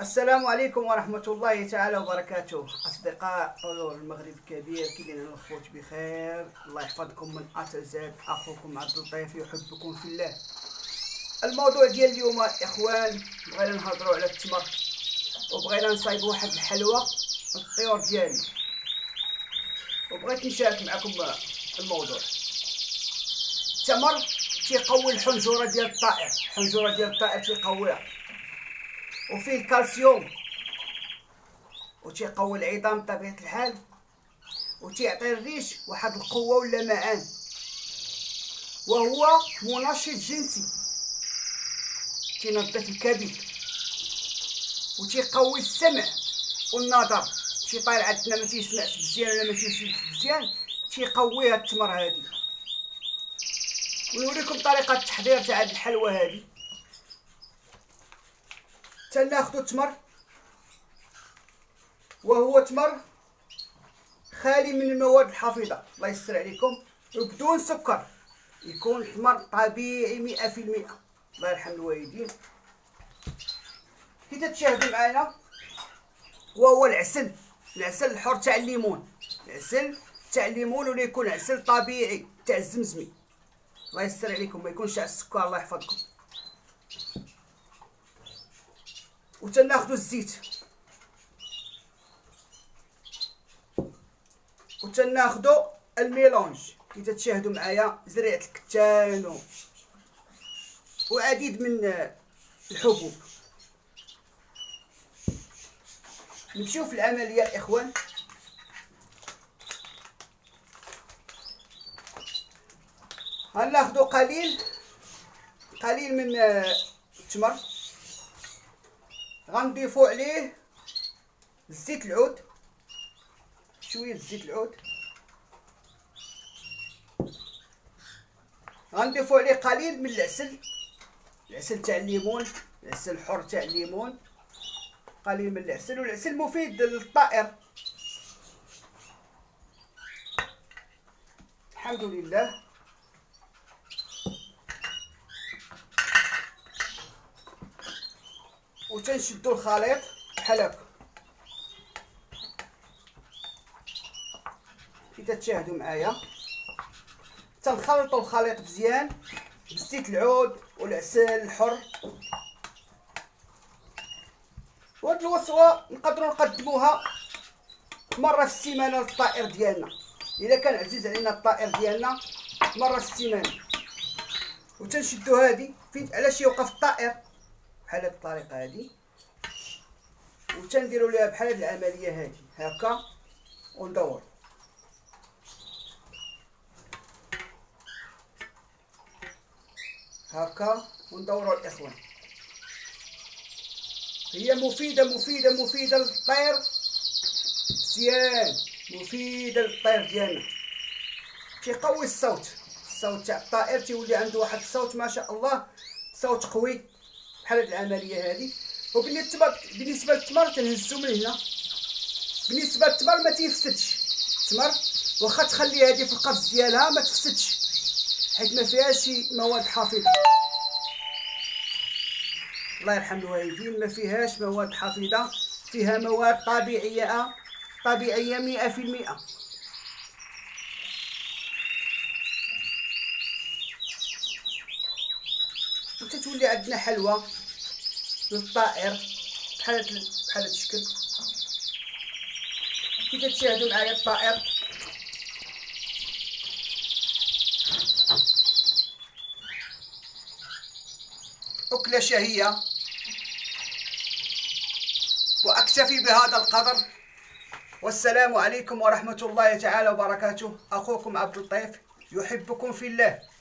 السلام عليكم ورحمة الله تعالى وبركاته. أصدقاء طيور المغرب الكبير، كي دايرين الخوت بخير؟ الله يحفظكم من أتزاد. أخوكم عبد اللطيف يحبكم في الله. الموضوع ديال اليوم إخوان، بغينا نهضروا على التمر، وبغينا نصايبوا واحد الحلوى للطيور ديالنا، وبغيت نشارك معكم الموضوع. التمر تيقوي الحنجرة ديال الطائر، الحنجرة ديال الطائر تيقويها، وفيه الكالسيوم، وتيقوي العظام بطبيعة الحال، وتيعطي الريش واحد القوة واللمعان، وهو منشط جنسي، تينظف الكبد، وتيقوي السمع والنظر. شي طاير عندنا ما تيسمعش مزيان ولا ما تيشوفش مزيان، تيقويها التمر هادي. ونوريكم طريقة التحضير تاع هاد الحلوى هادي. تناخدو التمر، وهو تمر خالي من المواد الحافظة، الله يستر عليكم، وبدون سكر، يكون تمر طبيعي 100%. الله يرحم الوالدين. كي تتشاهدوا معايا، وهو العسل الحر تاع الليمون، العسل تاع الليمون، ولا يكون عسل طبيعي تاع الزمزمي. الله يستر عليكم، ما يكونش تاع السكر، الله يحفظكم. وتناخدو الزيت، وتناخدو الميلونج، كي تتشاهدوا معايا، زريعة الكتان وعديد من الحبوب. نمشيو في العملية اخوان. غناخدو قليل من التمر، غنضيفو عليه زيت العود، شويه زيت العود، غنضيفو عليه قليل من العسل تاع الليمون، العسل الحر تاع الليمون، قليل من العسل. والعسل مفيد للطائر، الحمد لله. وتنشدو الخليط بحال هكا كي تتشاهدوا معايا. تنخلطوا الخليط مزيان بزيت العود والعسل الحر. وهاد الوصفه نقدروا نقدموها مره في السيمانه للطائر ديالنا، الا كان عزيز علينا الطائر ديالنا، مره في السيمانه. وتنشدو هادي علاش يوقف الطائر بحال هاد الطريقه هادي، وتنديروا ليها بحال هاد العمليه هادي هكا، وندور هكا وندوروا الاخوان. هي مفيده للطير، مزيان، مفيده للطير ديالنا. تيقوي الصوت تاع الطائر، تيولي عنده واحد الصوت ما شاء الله، صوت قوي بحال هاد العمليه هادي. بالنسبه للتمر تنهزو من هنا. بالنسبه للتمر ما تيفسدش التمر، واخا تخلي هادي في القفص ديالها ما تفسدش، حيت ما فيهاش شي مواد حافظه. الله يرحم الوالدين، ما فيهاش مواد حافظه، فيها مواد طبيعيه 100%. وتتولي عندنا حلوى للطائر بحال هاد الشكل. كي تتشاهدوا معايا الطائر، أكلة شهية. وأكتفي بهذا القدر، والسلام عليكم ورحمة الله تعالى وبركاته. أخوكم عبد اللطيف يحبكم في الله.